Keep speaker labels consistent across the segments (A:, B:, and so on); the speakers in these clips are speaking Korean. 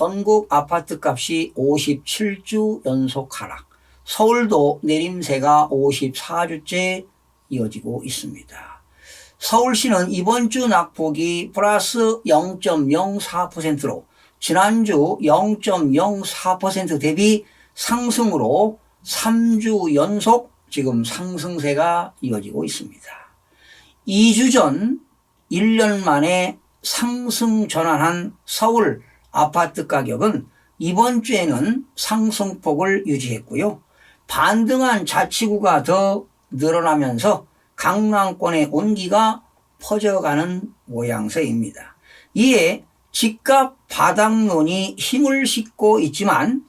A: 전국 아파트값이 57주 연속 하락, 서울도 내림세가 54주째 이어지고 있습니다. 서울시는 이번 주 낙폭이 플러스 0.04%로 지난주 0.04% 대비 상승으로 3주 연속 지금 상승세가 이어지고 있습니다. 2주 전 1년 만에 상승 전환한 서울 아파트 가격은 이번 주에는 상승폭을 유지했고요. 반등한 자치구가 더 늘어나면서 강남권의 온기가 퍼져가는 모양새입니다. 이에 집값 바닥론이 힘을 싣고 있지만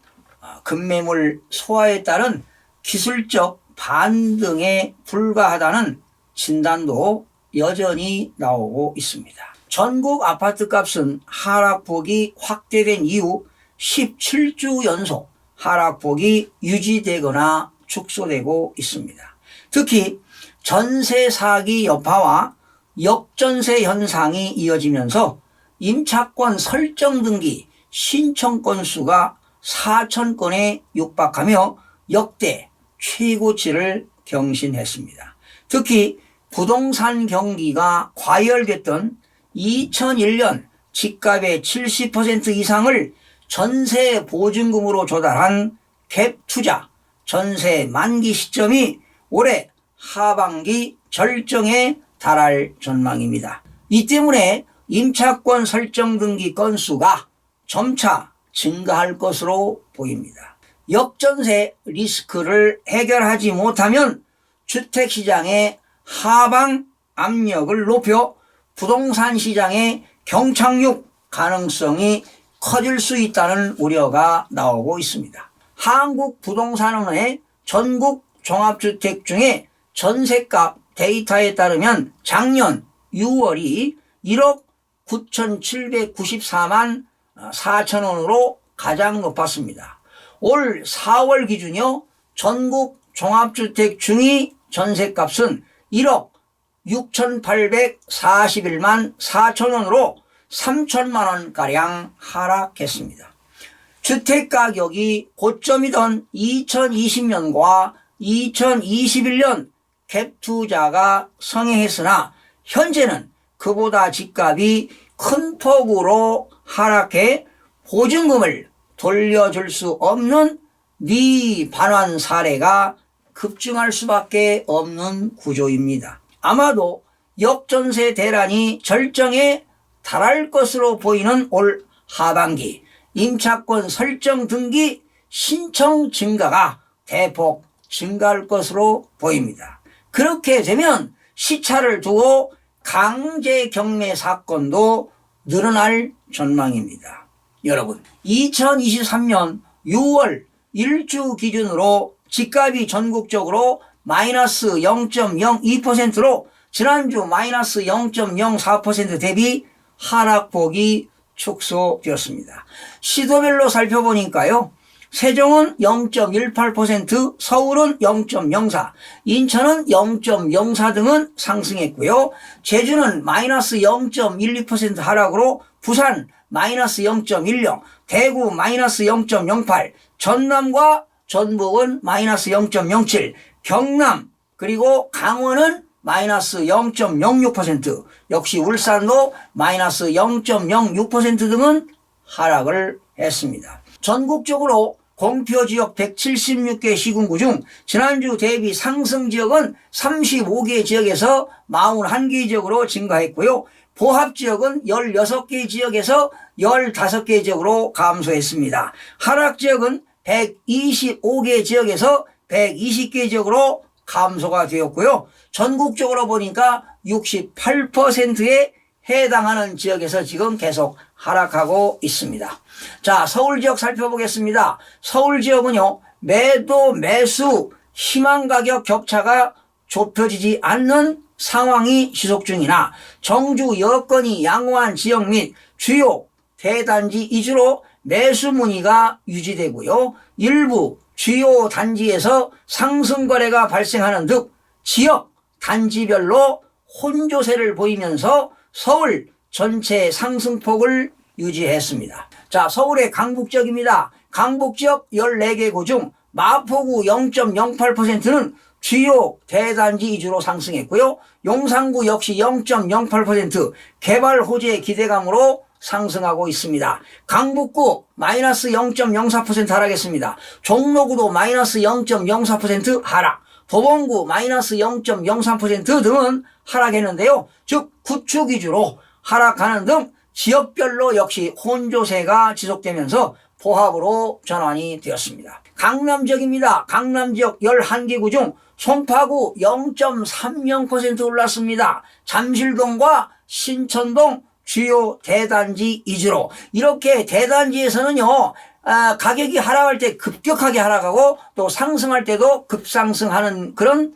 A: 급매물 소화에 따른 기술적 반등에 불과하다는 진단도 여전히 나오고 있습니다. 전국 아파트 값은 하락폭이 확대된 이후 17주 연속 하락폭이 유지되거나 축소되고 있습니다. 특히 전세 사기 여파와 역전세 현상이 이어지면서 임차권 설정 등기 신청 건수가 4,000건에 육박하며 역대 최고치를 경신했습니다. 특히 부동산 경기가 과열됐던 2001년 집값의 70% 이상을 전세 보증금으로 조달한 갭 투자 전세 만기 시점이 올해 하반기 절정에 달할 전망입니다. 이 때문에 임차권 설정 등기 건수가 점차 증가할 것으로 보입니다. 역전세 리스크를 해결하지 못하면 주택시장의 하방 압력을 높여 부동산 시장의 경착륙 가능성이 커질 수 있다는 우려가 나오고 있습니다. 한국부동산원의 전국 종합주택 중에 전세값 데이터에 따르면 작년 6월이 1억 9,794만 4천 원으로 가장 높았습니다. 올 4월 기준요 전국 종합주택 중위 전세값은 1억 6,841만 4천 원으로 3천만 원가량 하락했습니다. 주택가격이 고점이던 2020년과 2021년 갭투자가 성행했으나 현재는 그보다 집값이 큰 폭으로 하락해 보증금을 돌려줄 수 없는 미반환 사례가 급증할 수밖에 없는 구조입니다. 아마도 역전세 대란이 절정에 달할 것으로 보이는 올 하반기 임차권 설정 등기 신청 증가가 대폭 증가할 것으로 보입니다. 그렇게 되면 시차를 두고 강제 경매 사건도 늘어날 전망입니다. 여러분, 2023년 6월 1주 기준으로 집값이 전국적으로 마이너스 0.02%로 지난주 마이너스 0.04% 대비 하락폭이 축소되었습니다. 시도별로 살펴보니까요. 세종은 0.18%, 서울은 0.04%, 인천은 0.04% 등은 상승했고요. 제주는 마이너스 0.12% 하락으로 부산 마이너스 0.10, 대구 마이너스 0.08, 전남과 전북은 마이너스 0.07, 경남 그리고 강원은 마이너스 0.06%, 역시 울산도 마이너스 0.06% 등은 하락을 했습니다. 전국적으로 공표지역 176개 시군구 중 지난주 대비 상승 지역은 35개 지역에서 41개 지역으로 증가했고요. 보합지역은 16개 지역에서 15개 지역으로 감소했습니다. 하락지역은 125개 지역에서 120개 지역으로 감소가 되었고요. 전국적으로 보니까 68%에 해당하는 지역에서 지금 계속 하락하고 있습니다. 자, 서울 지역 살펴보겠습니다. 서울 지역은요, 매도 매수 희망 가격 격차가 좁혀지지 않는 상황이 지속 중이나 정주 여건이 양호한 지역 및 주요 대단지 위주로 매수 문의가 유지되고요. 일부 주요 단지에서 상승 거래가 발생하는 등 지역 단지별로 혼조세를 보이면서 서울 전체 상승폭을 유지했습니다. 자, 서울의 강북지역입니다. 강북지역 14개 구 중 마포구 0.08%는 주요 대단지 위주로 상승했고요. 용산구 역시 0.08% 개발 호재의 기대감으로 상승하고 있습니다. 강북구 마이너스 0.04% 하락했습니다. 종로구도 마이너스 0.04% 하락, 도봉구 마이너스 0.03% 등은 하락했는데요. 즉 구축 위주로 하락하는 등 지역별로 역시 혼조세가 지속되면서 보합으로 전환이 되었습니다. 강남 지역입니다. 강남 지역 11개 구 중 송파구 0.30% 올랐습니다. 잠실동과 신천동 주요 대단지 위주로 이렇게 대단지에서는요 가격이 하락할 때 급격하게 하락하고 또 상승할 때도 급상승하는 그런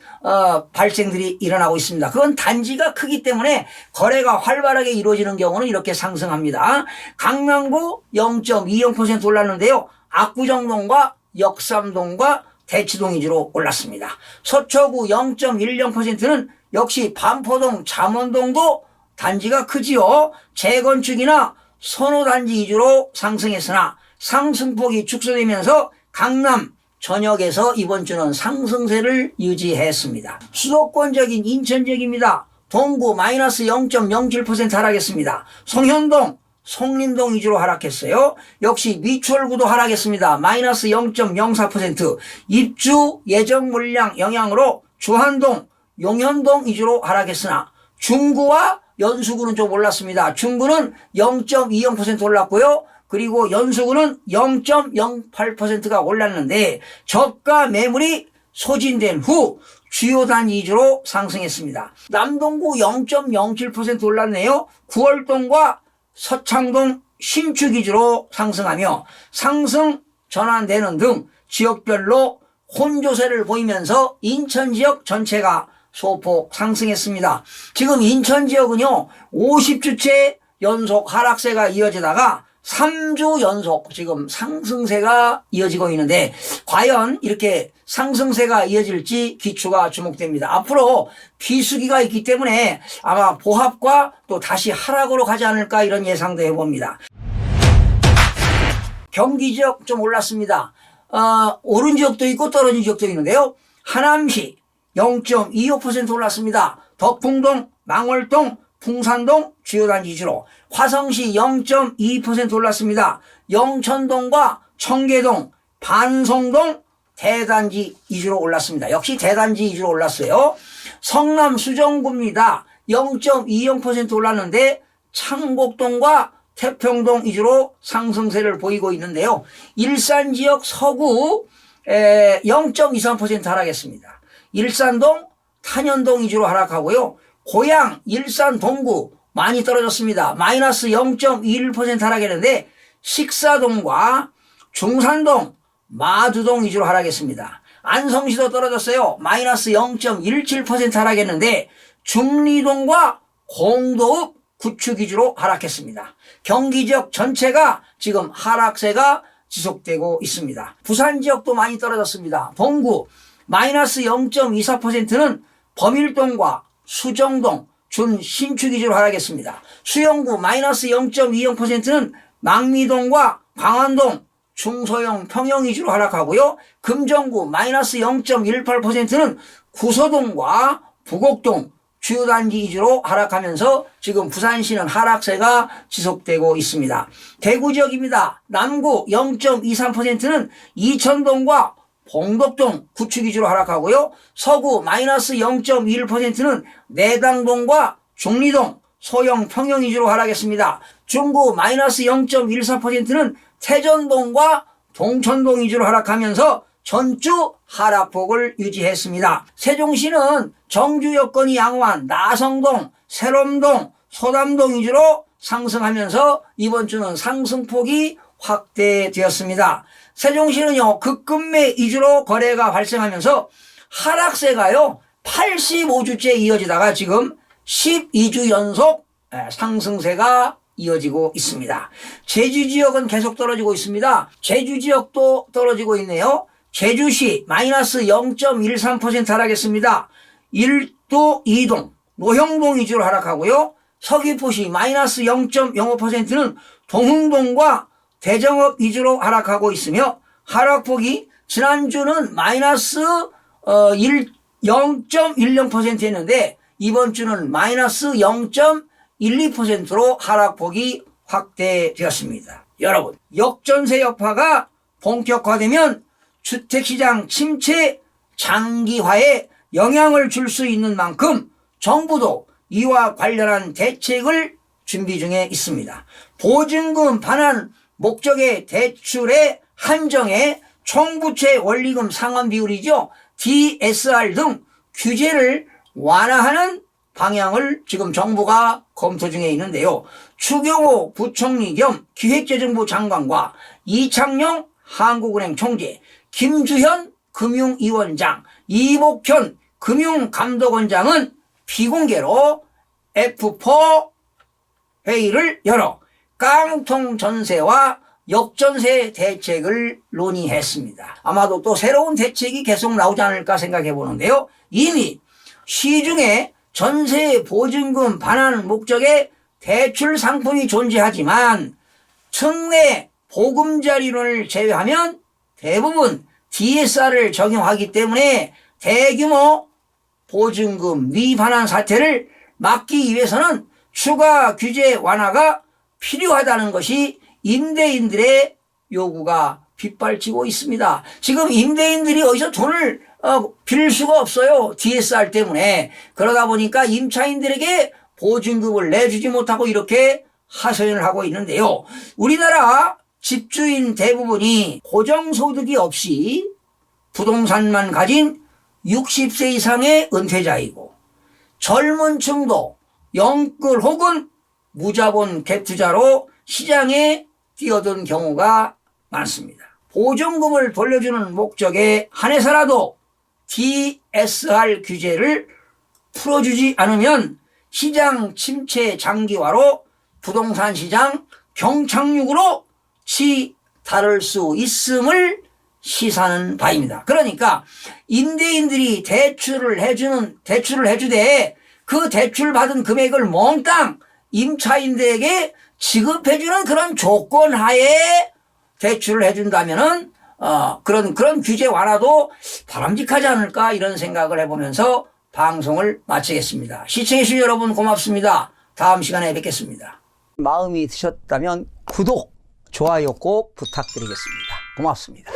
A: 발생들이 일어나고 있습니다. 그건 단지가 크기 때문에 거래가 활발하게 이루어지는 경우는 이렇게 상승합니다. 강남구 0.20% 올랐는데요. 압구정동과 역삼동과 대치동 위주로 올랐습니다. 서초구 0.10%는 역시 반포동 잠원동도 단지가 크지요. 재건축이나 선호단지 위주로 상승했으나 상승폭이 축소되면서 강남 전역에서 이번 주는 상승세를 유지했습니다. 수도권적인 인천 지역입니다. 동구 마이너스 0.07% 하락했습니다. 송현동, 송림동 위주로 하락했어요. 역시 미추홀구도 하락했습니다. 마이너스 0.04%. 입주 예정 물량 영향으로 주한동, 용현동 위주로 하락했으나 중구와 연수구는 좀 올랐습니다. 중구는 0.20% 올랐고요. 그리고 연수구는 0.08%가 올랐는데 저가 매물이 소진된 후 주요 단지 위주로 상승했습니다. 남동구 0.07% 올랐네요. 구월동과 서창동 신축 위주로 상승하며 상승 전환되는 등 지역별로 혼조세를 보이면서 인천 지역 전체가 소폭 상승했습니다. 지금 인천 지역은요 50주째 연속 하락세가 이어지다가 3주 연속 지금 상승세가 이어지고 있는데 과연 이렇게 상승세가 이어질지 기추가 주목됩니다. 앞으로 비수기가 있기 때문에 아마 보합과 또 다시 하락으로 가지 않을까 이런 예상도 해봅니다. 경기 지역 좀 올랐습니다. 오른 지역도 있고 떨어진 지역도 있는데요. 하남시 0.25% 올랐습니다. 덕풍동, 망월동, 풍산동 주요 단지 위주로 화성시 0.2% 올랐습니다. 영천동과 청계동, 반송동 대단지 위주로 올랐습니다. 역시 대단지 위주로 올랐어요. 성남 수정구입니다. 0.20% 올랐는데 창곡동과 태평동 위주로 상승세를 보이고 있는데요. 일산 지역 서구 0.23% 하락했습니다. 일산동, 탄현동 위주로 하락하고요. 고양, 일산 동구 많이 떨어졌습니다. 마이너스 0.21% 하락했는데 식사동과 중산동, 마두동 위주로 하락했습니다. 안성시도 떨어졌어요. 마이너스 0.17% 하락했는데 중리동과 공도읍 구축 위주로 하락했습니다. 경기 지역 전체가 지금 하락세가 지속되고 있습니다. 부산 지역도 많이 떨어졌습니다. 동구 마이너스 0.24%는 범일동과 수정동, 준신축 위주로 하락했습니다. 수영구 마이너스 0.20%는 망미동과 광안동, 중소형 평형 위주로 하락하고요. 금정구 마이너스 0.18%는 구서동과 부곡동, 주요 단지 위주로 하락하면서 지금 부산시는 하락세가 지속되고 있습니다. 대구 지역입니다. 남구 0.23%는 이천동과 봉덕동 구축 위주로 하락하고요. 서구 마이너스 0.21%는 내당동과 중리동, 소형 평형 위주로 하락했습니다. 중구 마이너스 0.14%는 태전동과 동천동 위주로 하락하면서 전주 하락폭을 유지했습니다. 세종시는 정주 여건이 양호한 나성동, 세롬동, 소담동 위주로 상승하면서 이번 주는 상승폭이 확대되었습니다. 세종시는요 급급매 위주로 거래가 발생하면서 하락세가요 85주째 이어지다가 지금 12주 연속 상승세가 이어지고 있습니다. 제주 지역은 계속 떨어지고 있습니다. 제주 지역도 떨어지고 있네요. 제주시 마이너스 0.13% 하락했습니다. 1도 2동, 노형동 위주로 하락하고요. 서귀포시 마이너스 0.05%는 동흥동과 대정읍 위주로 하락하고 있으며 하락폭이 지난주는 마이너스 0.10%였는데 이번 주는 마이너스 0.12%로 하락폭이 확대되었습니다. 여러분, 역전세 여파가 본격화되면 주택시장 침체 장기화에 영향을 줄 수 있는 만큼 정부도 이와 관련한 대책을 준비 중에 있습니다. 보증금 반환 목적의 대출의 한정에 총부채 원리금 상환 비율이죠. DSR 등 규제를 완화하는 방향을 지금 정부가 검토 중에 있는데요. 추경호 부총리 겸 기획재정부 장관과 이창용 한국은행 총재, 김주현 금융위원장, 이복현 금융감독원장은 비공개로 F4 회의를 열어 깡통 전세와 역전세 대책을 논의했습니다. 아마도 또 새로운 대책이 계속 나오지 않을까 생각해 보는데요. 이미 시중에 전세 보증금 반환 목적의 대출 상품이 존재하지만 특례 보금자리론을 제외하면 대부분 DSR을 적용하기 때문에 대규모 보증금 미반환 사태를 막기 위해서는 추가 규제 완화가 필요하다는 것이 임대인들의 요구가 빗발치고 있습니다. 지금 임대인들이 어디서 돈을 빌릴 수가 없어요. DSR 때문에. 그러다 보니까 임차인들에게 보증금을 내주지 못하고 이렇게 하소연을 하고 있는데요. 우리나라 집주인 대부분이 고정소득이 없이 부동산만 가진 60세 이상의 은퇴자이고 젊은 층도 영끌 혹은 무자본 갭투자로 시장에 뛰어든 경우가 많습니다. 보증금을 돌려주는 목적에 한해서라도 DSR 규제를 풀어주지 않으면 시장 침체 장기화로 부동산 시장 경착륙으로 치달을 수 있음을 시사하는 바입니다. 그러니까 임대인들이 대출을 해주되 그 대출 받은 금액을 몽땅 임차인들에게 지급해주는 그런 조건 하에 대출을 해준다면은 그런 규제 완화도 바람직하지 않을까 이런 생각을 해보면서 방송을 마치겠습니다. 시청해주신 여러분 고맙습니다. 다음 시간에 뵙겠습니다. 마음이 드셨다면 구독, 좋아요 꼭 부탁드리겠습니다. 고맙습니다.